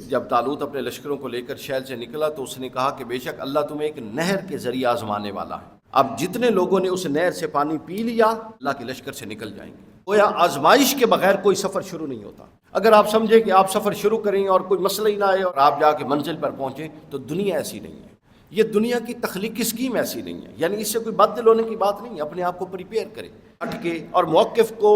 جب طالوت اپنے لشکروں کو لے کر شہر سے نکلا تو اس نے کہا کہ بے شک اللہ تمہیں ایک نہر کے ذریعے آزمانے والا ہے، اب جتنے لوگوں نے اس نہر سے پانی پی لیا اللہ کے لشکر سے نکل جائیں گے۔ گویا آزمائش کے بغیر کوئی سفر شروع نہیں ہوتا۔ اگر آپ سمجھیں کہ آپ سفر شروع کریں اور کوئی مسئلہ ہی نہ آئے اور آپ جا کے منزل پر پہنچیں، تو دنیا ایسی نہیں ہے، یہ دنیا کی تخلیقی اسکیم ایسی نہیں ہے، یعنی اس سے کوئی بد دل ہونے کی بات نہیں ہے۔ اپنے آپ کو پریپیئر کریں، ہٹ کے اور موقف کو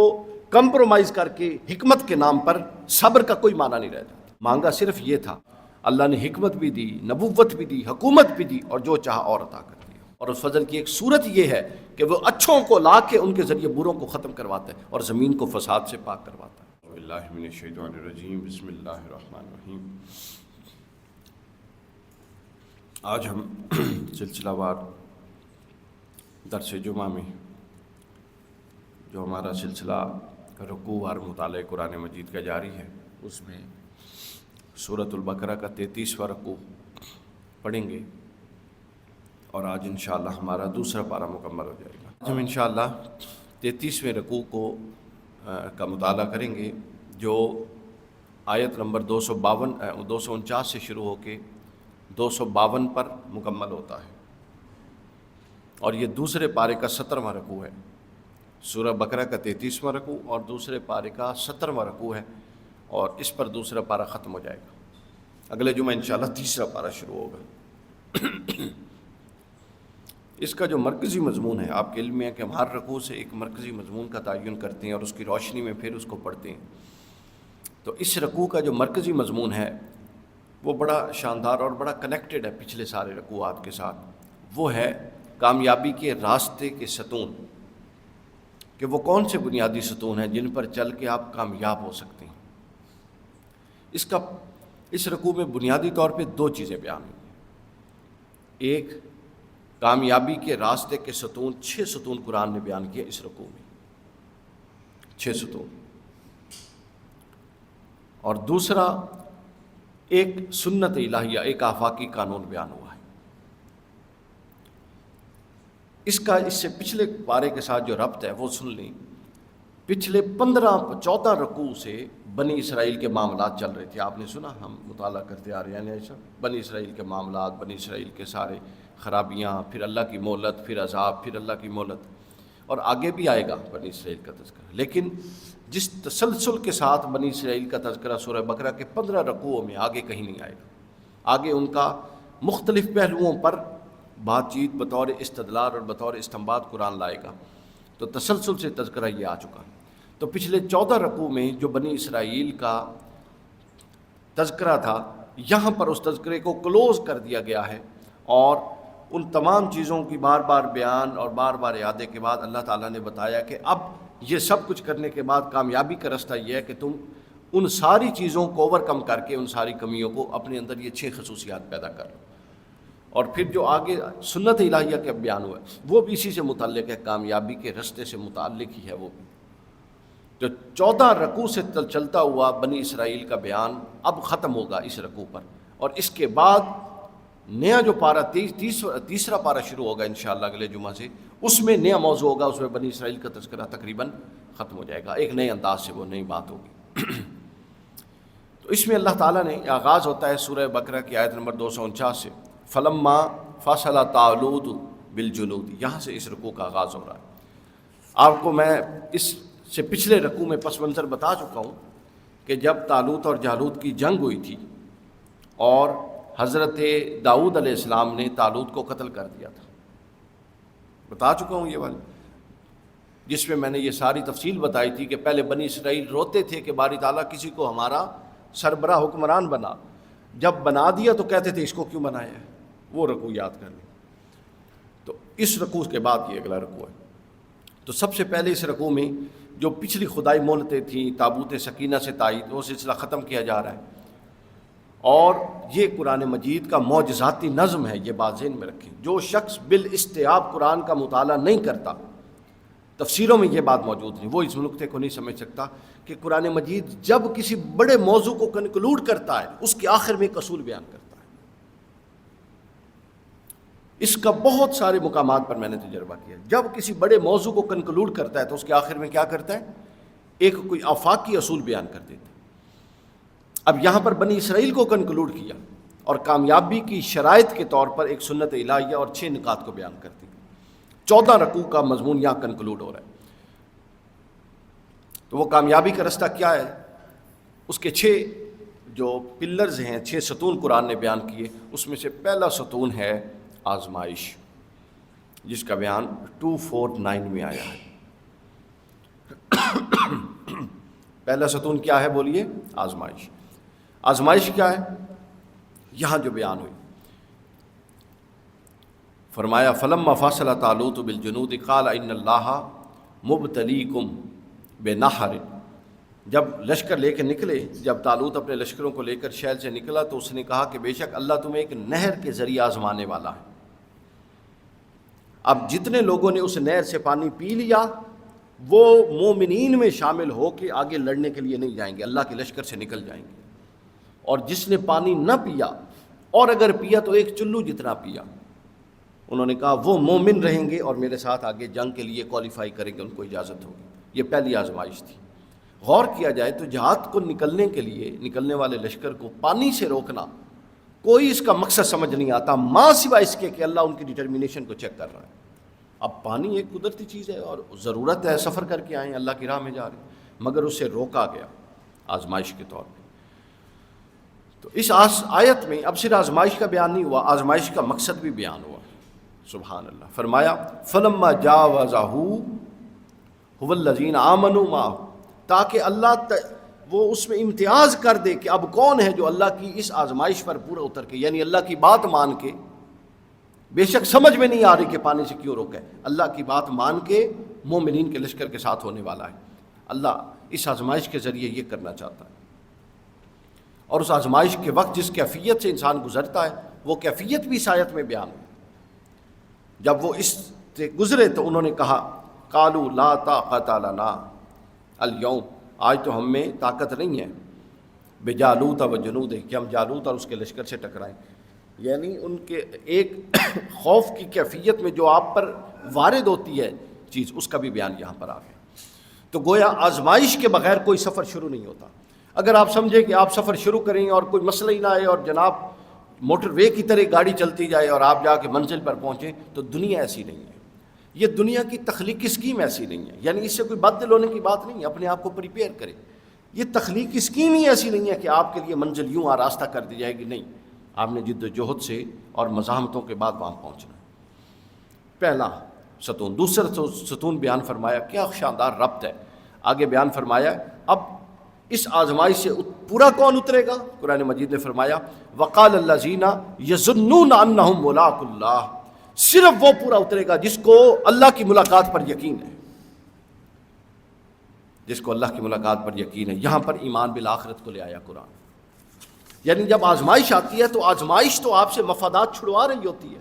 کمپرومائز کر کے حکمت کے نام پر صبر کا کوئی معنی نہیں رہتا۔ مانگا صرف یہ تھا، اللہ نے حکمت بھی دی، نبوت بھی دی، حکومت بھی دی، اور جو چاہا اور عطا کر دیا۔ اور اس فضل کی ایک صورت یہ ہے کہ وہ اچھوں کو لا کے ان کے ذریعے بروں کو ختم کرواتا ہے اور زمین کو فساد سے پاک کرواتا ہے۔ باللہ من الشیطان الرجیم، بسم اللہ الرحمن الرحیم۔ آج ہم سلسلہ وار درس جمعہ میں جو ہمارا سلسلہ رکوع اور مطالعہ قرآن مجید کا جاری ہے، اس میں سورۃ البقرہ کا 33واں رکوع پڑھیں گے، اور آج انشاءاللہ ہمارا دوسرا پارہ مکمل ہو جائے گا۔ آج ہم انشاءاللہ 33ویں رکوع کا مطالعہ کریں گے، جو آیت نمبر 249 سے شروع ہو کے 252 پر مکمل ہوتا ہے، اور یہ دوسرے پارے کا 17واں رکوع ہے۔ سورہ بقرہ کا 33واں رکوع اور دوسرے پارے کا 17واں رکوع ہے، اور اس پر دوسرا پارہ ختم ہو جائے گا۔ اگلے جمعہ انشاءاللہ تیسرا پارہ شروع ہوگا۔ اس کا جو مرکزی مضمون ہے، آپ کے علم میں ہے کہ ہم ہر رکوع سے ایک مرکزی مضمون کا تعین کرتے ہیں اور اس کی روشنی میں پھر اس کو پڑھتے ہیں۔ تو اس رکوع کا جو مرکزی مضمون ہے وہ بڑا شاندار اور بڑا کنیکٹڈ ہے پچھلے سارے رکوعات کے ساتھ۔ وہ ہے کامیابی کے راستے کے ستون، کہ وہ کون سے بنیادی ستون ہیں جن پر چل کے آپ کامیاب ہو سکتے ہیں۔ اس رکوع میں بنیادی طور پہ دو چیزیں بیان ہوئی ہیں۔ ایک، کامیابی کے راستے کے ستون، 6 ستون قرآن نے بیان کیا اس رکوع میں، 6 ستون۔ اور دوسرا، ایک سنت الہیہ، ایک آفاقی قانون بیان ہوا ہے۔ اس سے پچھلے پارے کے ساتھ جو ربط ہے وہ سن لیں۔ پچھلے 14 رکوع سے بنی اسرائیل کے معاملات چل رہے تھے، آپ نے سنا، ہم مطالعہ کرتے آ رہے ہیں ایسا، بنی اسرائیل کے معاملات، بنی اسرائیل کے سارے خرابیاں، پھر اللہ کی مہلت، پھر عذاب، پھر اللہ کی مہلت، اور آگے بھی آئے گا بنی اسرائیل کا تذکرہ۔ لیکن جس تسلسل کے ساتھ بنی اسرائیل کا تذکرہ سورہ بقرہ کے 15 رکوعوں میں آگے کہیں نہیں آئے گا۔ آگے ان کا مختلف پہلوؤں پر بات چیت بطور استدلال اور بطور استنباط قرآن لائے گا، تو تسلسل سے تذکرہ یہ آ چکا۔ تو پچھلے 14 رکوع میں جو بنی اسرائیل کا تذکرہ تھا، یہاں پر اس تذکرے کو کلوز کر دیا گیا ہے، اور ان تمام چیزوں کی بار بار بیان اور بار بار اعادے کے بعد اللہ تعالیٰ نے بتایا کہ اب یہ سب کچھ کرنے کے بعد کامیابی کا رستہ یہ ہے کہ تم ان ساری چیزوں کو اوور کم کر کے ان ساری کمیوں کو اپنے اندر یہ 6 خصوصیات پیدا کر لو۔ اور پھر جو آگے سنت الہیہ کا بیان ہوا ہے وہ بھی اسی سے متعلق ہے، کامیابی کے رستے سے متعلق ہی ہے وہ بھی۔ جو 14 رکوع سے چلتا ہوا بنی اسرائیل کا بیان اب ختم ہوگا اس رکوع پر، اور اس کے بعد نیا جو پارہ تیسرا پارہ شروع ہوگا انشاءاللہ اگلے جمعہ سے، اس میں نیا موضوع ہوگا، اس میں بنی اسرائیل کا تذکرہ تقریباً ختم ہو جائے گا، ایک نئے انداز سے وہ نئی بات ہوگی۔ تو اس میں اللہ تعالیٰ نے آغاز ہوتا ہے سورہ بقرہ کی آیت نمبر 249 سے، فلما فصل طالوت بالجنود، یہاں سے اس رکوع کا آغاز ہو رہا ہے۔ آپ کو میں اس سے پچھلے رکوع میں پس منظر بتا چکا ہوں کہ جب طالوت اور جالوت کی جنگ ہوئی تھی اور حضرت داؤد علیہ السلام نے طالوت کو قتل کر دیا تھا، بتا چکا ہوں یہ والی، جس میں میں نے یہ ساری تفصیل بتائی تھی کہ پہلے بنی اسرائیل روتے تھے کہ باری تعالیٰ کسی کو ہمارا سربراہ حکمران بنا، جب بنا دیا تو کہتے تھے اس کو کیوں بنایا ہے، وہ رکوع یاد کر لیں۔ تو اس رکوع کے بعد یہ اگلا رکوع ہے۔ تو سب سے پہلے اس رکوع میں جو پچھلی خدائی مہلتیں تھیں، تابوت سکینہ سے تائید، وہ سلسلہ ختم کیا جا رہا ہے، اور یہ قرآن مجید کا معجزاتی نظم ہے، یہ بات ذہن میں رکھیں۔ جو شخص بالاستیعاب قرآن کا مطالعہ نہیں کرتا، تفسیروں میں یہ بات موجود نہیں، وہ اس نقطے کو نہیں سمجھ سکتا کہ قرآن مجید جب کسی بڑے موضوع کو کنکلوڈ کرتا ہے اس کے آخر میں ایک اصول بیان کرتا ہے۔ اس کا بہت سارے مقامات پر میں نے تجربہ کیا، جب کسی بڑے موضوع کو کنکلوڈ کرتا ہے تو اس کے آخر میں کیا کرتا ہے، ایک کوئی آفاقی اصول بیان کر دیتا ہے۔ اب یہاں پر بنی اسرائیل کو کنکلوڈ کیا اور کامیابی کی شرائط کے طور پر ایک سنت الہیہ اور 6 نکات کو بیان کر دی. 14 رکوع کا مضمون یہاں کنکلوڈ ہو رہا ہے. تو وہ کامیابی کا رستہ کیا ہے؟ اس کے 6 جو پلرز ہیں، 6 ستون قرآن نے بیان کیے. اس میں سے پہلا ستون ہے آزمائش، جس کا بیان 249 میں آیا ہے. پہلا ستون کیا ہے بولیے؟ آزمائش. آزمائش کیا ہے؟ یہاں جو بیان ہوئی، فرمایا فلما فصل طالوت بالجنود قال ان اللہ مبتلیکم بنہر. جب لشکر لے کے نکلے، جب طالوت اپنے لشکروں کو لے کر شہر سے نکلا تو اس نے کہا کہ بے شک اللہ تمہیں ایک نہر کے ذریعے آزمانے والا ہے. اب جتنے لوگوں نے اس نہر سے پانی پی لیا وہ مومنین میں شامل ہو کے آگے لڑنے کے لیے نہیں جائیں گے، اللہ کے لشکر سے نکل جائیں گے. اور جس نے پانی نہ پیا اور اگر پیا تو ایک چلو جتنا پیا، انہوں نے کہا وہ مومن رہیں گے اور میرے ساتھ آگے جنگ کے لیے کوالیفائی کریں گے، ان کو اجازت ہوگی. یہ پہلی آزمائش تھی. غور کیا جائے تو جہاد کو نکلنے کے لیے نکلنے والے لشکر کو پانی سے روکنا کوئی اس کا مقصد سمجھ نہیں آتا، ماں سوائے اس کے کہ اللہ ان کی ڈٹرمنیشن کو چیک کر رہا ہے. اب پانی ایک قدرتی چیز ہے اور ضرورت ہے، سفر کر کے آئیں، اللہ کی راہ میں جا رہے ہیں، مگر اسے روکا گیا آزمائش کے طور پہ. تو اس آیت میں اب صرف آزمائش کا بیان نہیں ہوا، آزمائش کا مقصد بھی بیان ہوا. سبحان اللہ. فرمایا فلما جاوزہ هو الذین آمنوا معه، تاکہ اللہ وہ اس میں امتیاز کر دے کہ اب کون ہے جو اللہ کی اس آزمائش پر پورا اتر کے، یعنی اللہ کی بات مان کے، بے شک سمجھ میں نہیں آ رہی کہ پانی سے کیوں روکا ہے، اللہ کی بات مان کے مومنین کے لشکر کے ساتھ ہونے والا ہے. اللہ اس آزمائش کے ذریعے یہ کرنا چاہتا ہے. اور اس آزمائش کے وقت جس کیفیت سے انسان گزرتا ہے وہ کیفیت بھی اس آیت میں بیان ہے. جب وہ اس سے گزرے تو انہوں نے کہا قالوا لا طاقت لنا اليوم، آج تو ہم میں طاقت نہیں ہے، بجالوت و جنود، کہ ہم جالوت اور اس کے لشکر سے ٹکرائیں. یعنی ان کے ایک خوف کی کیفیت میں جو آپ پر وارد ہوتی ہے چیز، اس کا بھی بیان یہاں پر آ گیا. تو گویا آزمائش کے بغیر کوئی سفر شروع نہیں ہوتا. اگر آپ سمجھیں کہ آپ سفر شروع کریں اور کوئی مسئلہ ہی نہ آئے اور جناب موٹر وے کی طرح گاڑی چلتی جائے اور آپ جا کے منزل پر پہنچیں، تو دنیا ایسی نہیں ہے. یہ دنیا کی تخلیقی اسکیم ایسی نہیں ہے. یعنی اس سے کوئی بد دل ہونے کی بات نہیں ہے، اپنے آپ کو پریپیئر کریں. یہ تخلیقی اسکیم ہی ایسی نہیں ہے کہ آپ کے لیے منزل یوں آراستہ کر دی جائے گی. نہیں، آپ نے جد و جہد سے اور مزاحمتوں کے بعد وہاں پہنچنا. پہلا ستون. دوسرا ستون بیان فرمایا، کیا شاندار ربط ہے. آگے بیان فرمایا اب اس آزمائش سے پورا کون اترے گا؟ قرآن مجید نے فرمایا وقال الذین یظنون انہم ملاقو اللہ، صرف وہ پورا اترے گا جس کو اللہ کی ملاقات پر یقین ہے، جس کو اللہ کی ملاقات پر یقین ہے. یہاں پر ایمان بالآخرت کو لے آیا قرآن. یعنی جب آزمائش آتی ہے تو آزمائش تو آپ سے مفادات چھڑوا رہی ہوتی ہے.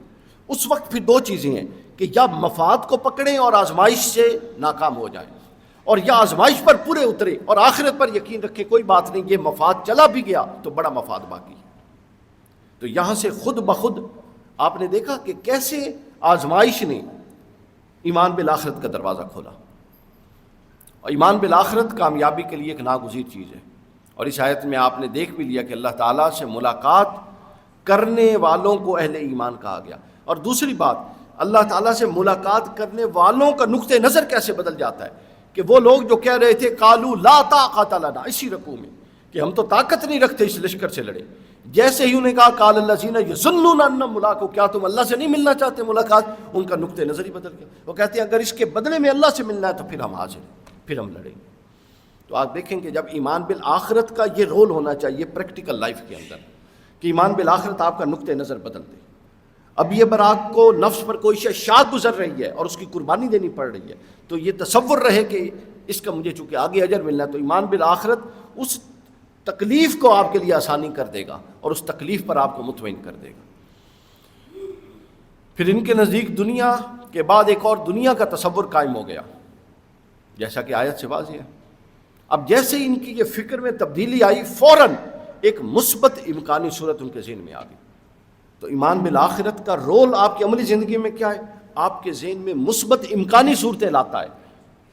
اس وقت پھر 2 چیزیں ہیں کہ یا مفاد کو پکڑیں اور آزمائش سے ناکام ہو جائیں، اور یا آزمائش پر پورے اترے اور آخرت پر یقین رکھے کوئی بات نہیں، یہ مفاد چلا بھی گیا تو بڑا مفاد باقی ہے. تو یہاں سے خود بخود آپ نے دیکھا کہ کیسے آزمائش نے ایمان بالآخرت کا دروازہ کھولا. اور ایمان بالآخرت کامیابی کے لیے ایک ناگزیر چیز ہے. اور اس آیت میں آپ نے دیکھ بھی لیا کہ اللہ تعالیٰ سے ملاقات کرنے والوں کو اہل ایمان کہا گیا. اور دوسری بات، اللہ تعالیٰ سے ملاقات کرنے والوں کا نقطہ نظر کیسے بدل جاتا ہے کہ وہ لوگ جو کہہ رہے تھے قالوا لا طاقت لنا، اسی رکوع میں کہ ہم تو طاقت نہیں رکھتے اس لشکر سے لڑے، جیسے ہی انہیں کہا قال الذین یظنون انہم ملاقو، کیا تم اللہ سے نہیں ملنا چاہتے ملاقات، ان کا نقطہ نظر ہی بدل گیا. وہ کہتے ہیں اگر اس کے بدلے میں اللہ سے ملنا ہے تو پھر ہم حاضر ہیں، پھر ہم لڑیں گے. تو آپ دیکھیں کہ جب ایمان بالآخرت کا یہ رول ہونا چاہیے پریکٹیکل لائف کے اندر کہ ایمان بالآخرت آپ کا نقطہ نظر بدل دے. اب یہ براق کو نفس پر کوئی شے شاق گزر رہی ہے اور اس کی قربانی دینی پڑ رہی ہے تو یہ تصور رہے کہ اس کا مجھے چونکہ آگے اجر ملنا ہے، تو ایمان بالآخرت اس تکلیف کو آپ کے لیے آسانی کر دے گا اور اس تکلیف پر آپ کو مطمئن کر دے گا. پھر ان کے نزدیک دنیا کے بعد ایک اور دنیا کا تصور قائم ہو گیا، جیسا کہ آیت سے واضح ہے. اب جیسے ان کی یہ فکر میں تبدیلی آئی، فوراً ایک مثبت امکانی صورت ان کے ذہن میں آ گئی. تو ایمان بالآخرت کا رول آپ کی عملی زندگی میں کیا ہے؟ آپ کے ذہن میں مثبت امکانی صورتیں لاتا ہے.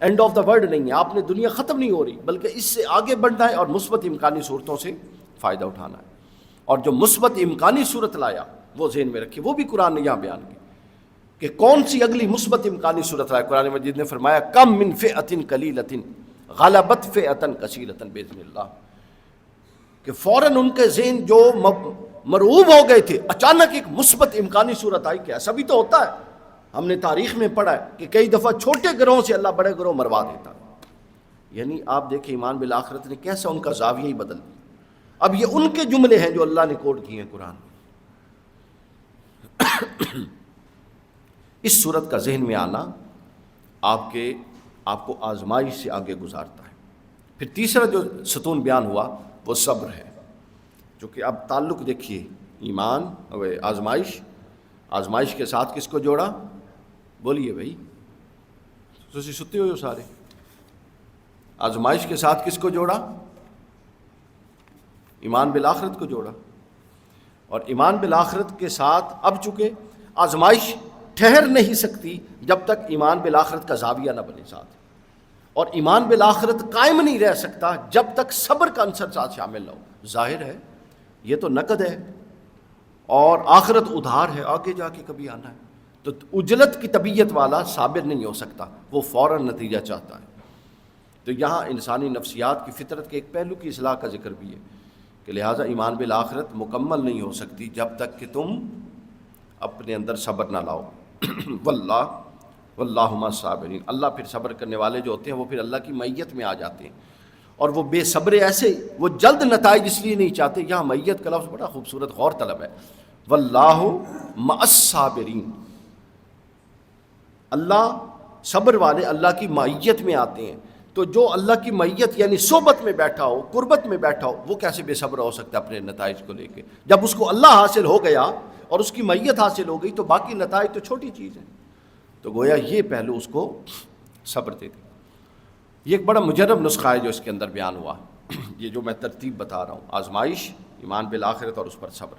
اینڈ آف دا ورلڈ نہیں ہے، آپ نے دنیا ختم نہیں ہو رہی بلکہ اس سے آگے بڑھنا ہے اور مثبت امکانی صورتوں سے فائدہ اٹھانا ہے. اور جو مثبت امکانی صورت لایا وہ ذہن میں رکھیے، وہ بھی قرآن نے یہاں بیان کی کہ کون سی اگلی مثبت امکانی صورت لایا. قرآن مجید نے فرمایا کم من فئۃ قلیلۃ غلبت فئۃ کثیرۃ باذن اللہ، کہ فوراً ان کے ذہن جو مرعوب ہو گئے تھے، اچانک ایک مثبت امکانی صورت آئی. کہ ایسا بھی تو ہوتا ہے، ہم نے تاریخ میں پڑھا ہے کہ کئی دفعہ چھوٹے گروہوں سے اللہ بڑے گروہ مروا دیتا. یعنی آپ دیکھیں ایمان بالآخرت نے کیسا ان کا زاویہ ہی بدل دیا. اب یہ ان کے جملے ہیں جو اللہ نے کوٹ کیے ہیں قرآن میں. اس صورت کا ذہن میں آنا آپ کو آزمائش سے آگے گزارتا ہے. پھر تیسرا جو ستون بیان ہوا وہ صبر ہے، جو کہ اب تعلق دیکھیے ایمان اور آزمائش کے ساتھ کس کو جوڑا؟ بولیے بھائی، تسی ستے ہوئے ہو سارے. آزمائش کے ساتھ کس کو جوڑا؟ ایمان بالآخرت کو جوڑا. اور ایمان بالآخرت کے ساتھ اب چونکہ آزمائش ٹھہر نہیں سکتی جب تک ایمان بالآخرت کا زاویہ نہ بنے ساتھ، اور ایمان بالآخرت قائم نہیں رہ سکتا جب تک صبر کا عنصر ساتھ شامل نہ ہو. ظاہر ہے یہ تو نقد ہے اور آخرت ادھار ہے، آگے جا کے کبھی آنا ہے. تو اجلت کی طبیعت والا صابر نہیں ہو سکتا، وہ فوراً نتیجہ چاہتا ہے. تو یہاں انسانی نفسیات کی فطرت کے ایک پہلو کی اصلاح کا ذکر بھی ہے کہ لہٰذا ایمان بالآخرت مکمل نہیں ہو سکتی جب تک کہ تم اپنے اندر صبر نہ لاؤ. واللہ مع الصابرین. اللہ پھر صبر کرنے والے جو ہوتے ہیں وہ پھر اللہ کی معیت میں آ جاتے ہیں. اور وہ بے صبر ایسے وہ جلد نتائج اس لیے نہیں چاہتے. یہاں معیت کا لفظ بڑا خوبصورت غور طلب ہے. واللہ مع الصابرین، اللہ صبر والے اللہ کی معیت میں آتے ہیں. تو جو اللہ کی معیت یعنی صحبت میں بیٹھا ہو، قربت میں بیٹھا ہو، وہ کیسے بے صبر ہو سکتا ہے اپنے نتائج کو لے کے؟ جب اس کو اللہ حاصل ہو گیا اور اس کی معیت حاصل ہو گئی تو باقی نتائج تو چھوٹی چیز ہیں. تو گویا یہ پہلو اس کو صبر دے دی. یہ ایک بڑا مجرب نسخہ ہے جو اس کے اندر بیان ہوا. یہ جو میں ترتیب بتا رہا ہوں، آزمائش، ایمان بالآخرت اور اس پر صبر.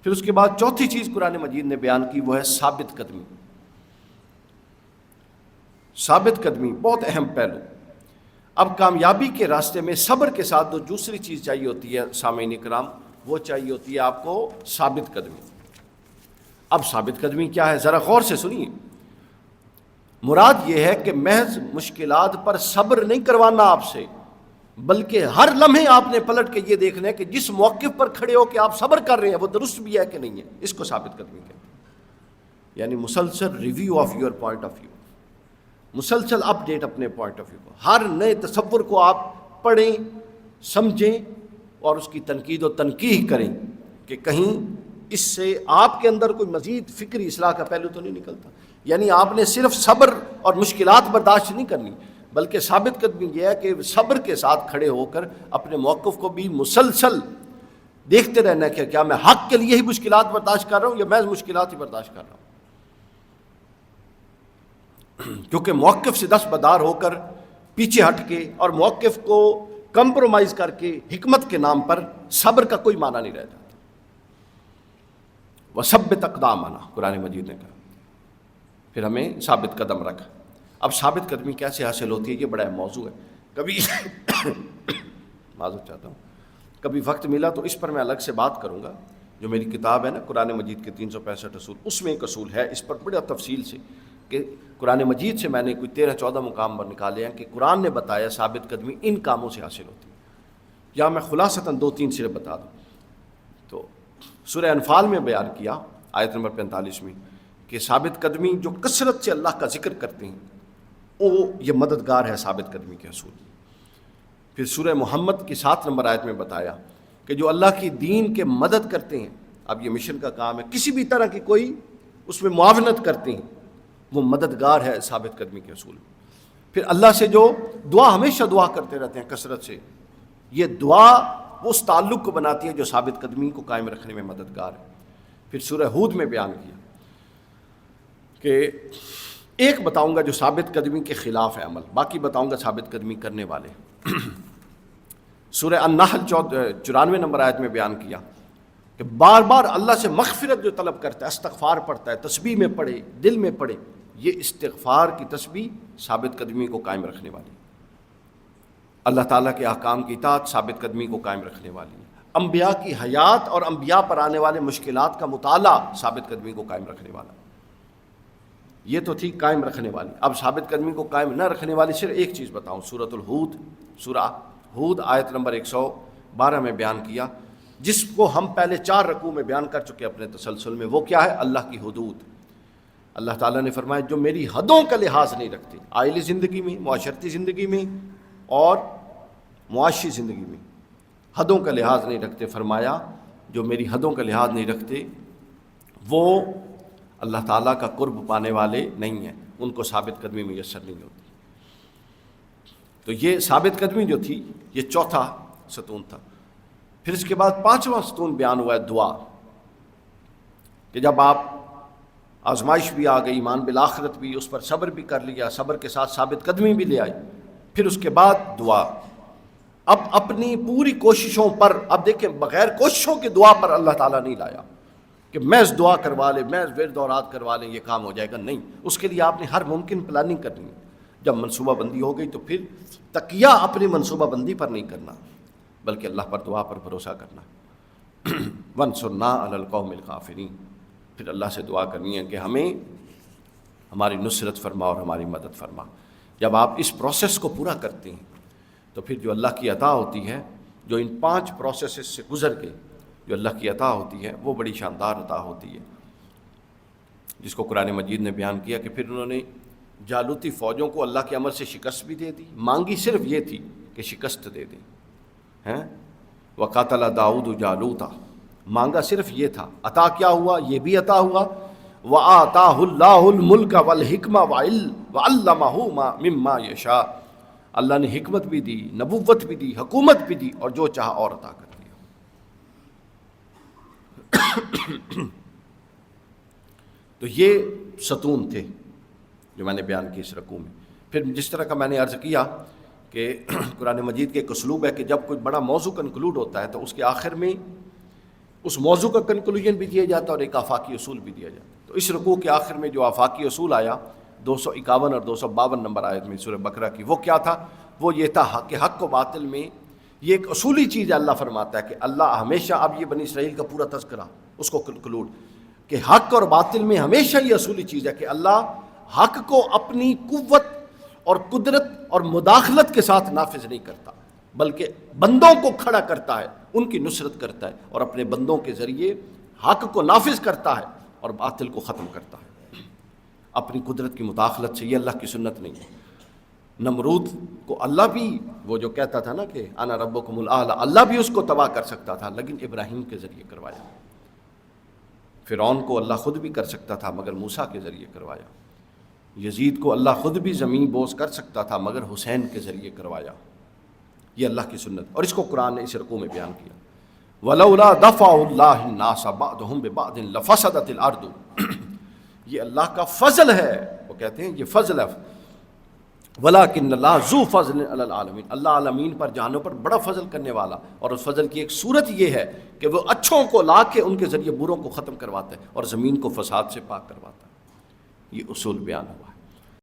پھر اس کے بعد چوتھی چیز قرآن مجید نے بیان کی وہ ہے ثابت قدمی. ثابت قدمی بہت اہم پہلو. اب کامیابی کے راستے میں صبر کے ساتھ جو دوسری چیز چاہیے ہوتی ہے سامعین کرام، وہ چاہیے ہوتی ہے آپ کو ثابت قدمی. اب ثابت قدمی کیا ہے ذرا غور سے سنیے. مراد یہ ہے کہ محض مشکلات پر صبر نہیں کروانا آپ سے، بلکہ ہر لمحے آپ نے پلٹ کے یہ دیکھنا ہے کہ جس موقف پر کھڑے ہو کہ آپ صبر کر رہے ہیں وہ درست بھی ہے کہ نہیں ہے. اس کو ثابت قدمی کہتے ہیں. یعنی مسلسل review of your point of view, مسلسل اپ ڈیٹ اپنے پوائنٹ آف ویو کو. ہر نئے تصور کو آپ پڑھیں، سمجھیں اور اس کی تنقید و تنقیح کریں کہ کہیں اس سے آپ کے اندر کوئی مزید فکری اصلاح کا پہلو تو نہیں نکلتا. یعنی آپ نے صرف صبر اور مشکلات برداشت نہیں کرنی، بلکہ ثابت قدمی یہ ہے کہ صبر کے ساتھ کھڑے ہو کر اپنے موقف کو بھی مسلسل دیکھتے رہنا کہ کیا میں حق کے لیے ہی مشکلات برداشت کر رہا ہوں یا محض مشکلات ہی برداشت کر رہا ہوں. کیونکہ موقف سے دستبردار ہو کر پیچھے ہٹ کے اور موقف کو کمپرومائز کر کے حکمت کے نام پر صبر کا کوئی معنی نہیں رہ جاتا. وَثَبِّتْ أَقْدَامَنَا قرآن مجید نے کہا پھر ہمیں ثابت قدم رکھا. اب ثابت قدمی کیسے حاصل ہوتی ہے یہ بڑا اہم موضوع ہے. کبھی معذرت چاہتا ہوں، کبھی وقت ملا تو اس پر میں الگ سے بات کروں گا. جو میری کتاب ہے نا قرآن مجید کے 365 اصول، اس میں ایک اصول ہے اس پر بڑا تفصیل سے کہ قرآن مجید سے میں نے کوئی 13-14 مقام پر نکالے ہیں کہ قرآن نے بتایا ثابت قدمی ان کاموں سے حاصل ہوتی ہے. یا میں خلاصتاً 2-3 صرف بتا دوں. تو سورہ انفال میں بیان کیا آیت نمبر 45 میں کہ ثابت قدمی جو کثرت سے اللہ کا ذکر کرتے ہیں وہ یہ مددگار ہے ثابت قدمی کے اصول. پھر سورہ محمد کی 7 نمبر آیت میں بتایا کہ جو اللہ کی دین کے مدد کرتے ہیں، اب یہ مشن کا کام ہے، کسی بھی طرح کی کوئی اس میں معاونت کرتے ہیں، وہ مددگار ہے ثابت قدمی کے اصول. پھر اللہ سے جو دعا ہمیشہ دعا کرتے رہتے ہیں کثرت سے، یہ دعا وہ اس تعلق کو بناتی ہے جو ثابت قدمی کو قائم رکھنے میں مددگار ہے. پھر سورہ ہود میں بیان کیا کہ ایک بتاؤں گا جو ثابت قدمی کے خلاف ہے عمل، باقی بتاؤں گا ثابت قدمی کرنے والے. سورہ النحل 94 نمبر آیت میں بیان کیا کہ بار بار اللہ سے مغفرت جو طلب کرتا ہے، استغفار پڑھتا ہے، تسبیح میں پڑھے، دل میں پڑھے، یہ استغفار کی تسبیح ثابت قدمی کو قائم رکھنے والی. اللہ تعالیٰ کے احکام کی اطاعت ثابت قدمی کو قائم رکھنے والی ہے. انبیاء کی حیات اور انبیاء پر آنے والے مشکلات کا مطالعہ ثابت قدمی کو قائم رکھنے والا. یہ تو تھی قائم رکھنے والی. اب ثابت قدمی کو قائم نہ رکھنے والی صرف ایک چیز بتاؤں. سورۃ الہود، سورہ ہود آیت نمبر 112 میں بیان کیا، جس کو ہم پہلے 4 رکوع میں بیان کر چکے اپنے تسلسل میں. وہ کیا ہے؟ اللہ کی حدود. اللہ تعالیٰ نے فرمایا جو میری حدوں کا لحاظ نہیں رکھتے، آئلی زندگی میں، معاشرتی زندگی میں اور معاشی زندگی میں حدوں کا لحاظ نہیں رکھتے، فرمایا جو میری حدوں کا لحاظ نہیں رکھتے وہ اللہ تعالیٰ کا قرب پانے والے نہیں ہیں، ان کو ثابت قدمی میسر نہیں ہوتی. تو یہ ثابت قدمی جو تھی یہ چوتھا ستون تھا. پھر اس کے بعد 5واں ستون بیان ہوا ہے دعا، کہ جب آپ آزمائش بھی آ گئی، ایمان بالآخرت بھی، اس پر صبر بھی کر لیا، صبر کے ساتھ ثابت قدمی بھی لے آئی، پھر اس کے بعد دعا. اب اپنی پوری کوششوں پر، اب دیکھیں بغیر کوششوں کے دعا پر اللہ تعالیٰ نہیں لایا کہ محض دعا کروا لیں، محض ورد اور رات کروا لیں یہ کام ہو جائے گا. نہیں، اس کے لیے آپ نے ہر ممکن پلاننگ کرنی ہے. جب منصوبہ بندی ہو گئی تو پھر تکیہ اپنی منصوبہ بندی پر نہیں کرنا بلکہ اللہ پر دعا پر بھروسہ کرنا. وانصرنا علی القوم الکافرین. پھر اللہ سے دعا کرنی ہے کہ ہمیں ہماری نصرت فرما اور ہماری مدد فرما. جب آپ اس پروسیس کو پورا کرتے ہیں تو پھر جو اللہ کی عطا ہوتی ہے، جو ان 5 پروسیسز سے گزر کے جو اللہ کی عطا ہوتی ہے وہ بڑی شاندار عطا ہوتی ہے، جس کو قرآن مجید نے بیان کیا کہ پھر انہوں نے جالوتی فوجوں کو اللہ کے امر سے شکست بھی دے دی. مانگی صرف یہ تھی کہ شکست دے دیں. وقاتل داؤد جالوتا، مانگا صرف یہ تھا. عطا کیا ہوا؟ یہ بھی عطا ہوا. وَآتَاهُ اللَّهُ الْمُلْكَ وَالْحِكْمَةَ وَعَلَّمَهُ مِمَّا يَشَاءُ. اللہ نے حکمت بھی دی، نبوت بھی دی، حکومت بھی دی، اور جو چاہا اور عطا کر دیا. تو یہ ستون تھے جو میں نے بیان کی اس رکوع میں. پھر جس طرح کا میں نے عرض کیا کہ قرآن مجید کے ایک اسلوب ہے کہ جب کوئی بڑا موضوع کنکلوڈ ہوتا ہے تو اس کے آخر میں اس موضوع کا کنکلوژن بھی دیا جاتا ہے اور ایک آفاقی اصول بھی دیا جاتا ہے. تو اس رکوع کے آخر میں جو آفاقی اصول آیا 251 اور 252 نمبر آیت میں سورہ بقرہ کی، وہ کیا تھا؟ وہ یہ تھا کہ حق و باطل میں یہ ایک اصولی چیز ہے. اللہ فرماتا ہے کہ اللہ ہمیشہ، اب یہ بنی اسرائیل کا پورا تذکرہ اس کو کنکلوڈ، کہ حق اور باطل میں ہمیشہ یہ اصولی چیز ہے کہ اللہ حق کو اپنی قوت اور قدرت اور مداخلت کے ساتھ نافذ نہیں کرتا بلکہ بندوں کو کھڑا کرتا ہے، ان کی نصرت کرتا ہے اور اپنے بندوں کے ذریعے حق کو نافذ کرتا ہے اور باطل کو ختم کرتا ہے اپنی قدرت کی مداخلت سے. یہ اللہ کی سنت نہیں ہے. نمرود کو اللہ بھی، وہ جو کہتا تھا نا کہ انا ربکم الاعلی، اللہ بھی اس کو تباہ کر سکتا تھا لیکن ابراہیم کے ذریعے کروایا. فرعون کو اللہ خود بھی کر سکتا تھا مگر موسیٰ کے ذریعے کروایا. یزید کو اللہ خود بھی زمین بوس کر سکتا تھا مگر حسین کے ذریعے کروایا. یہ اللہ کی سنت، اور اس کو قرآن نے اس رکوع میں بیان کیا. وَلَوْلَا دَفْعُ اللَّهِ النَّاسَ بَعْضَهُمْ بِبَعْضٍ لَفَسَدَتِ الْأَرْضُ. یہ اللہ کا فضل ہے، وہ کہتے ہیں یہ فضل ہے. وَلَكِنَّ اللَّهَ ذُو فَضْلٍ عَلَى الْعَالَمِينَ. اللہ عالمین پر جہانوں پر بڑا فضل کرنے والا، اور اس فضل کی ایک صورت یہ ہے کہ وہ اچھوں کو لا کے ان کے ذریعے بروں کو ختم کرواتا ہے اور زمین کو فساد سے پاک کرواتا ہے. یہ اصول بیان ہوا ہے.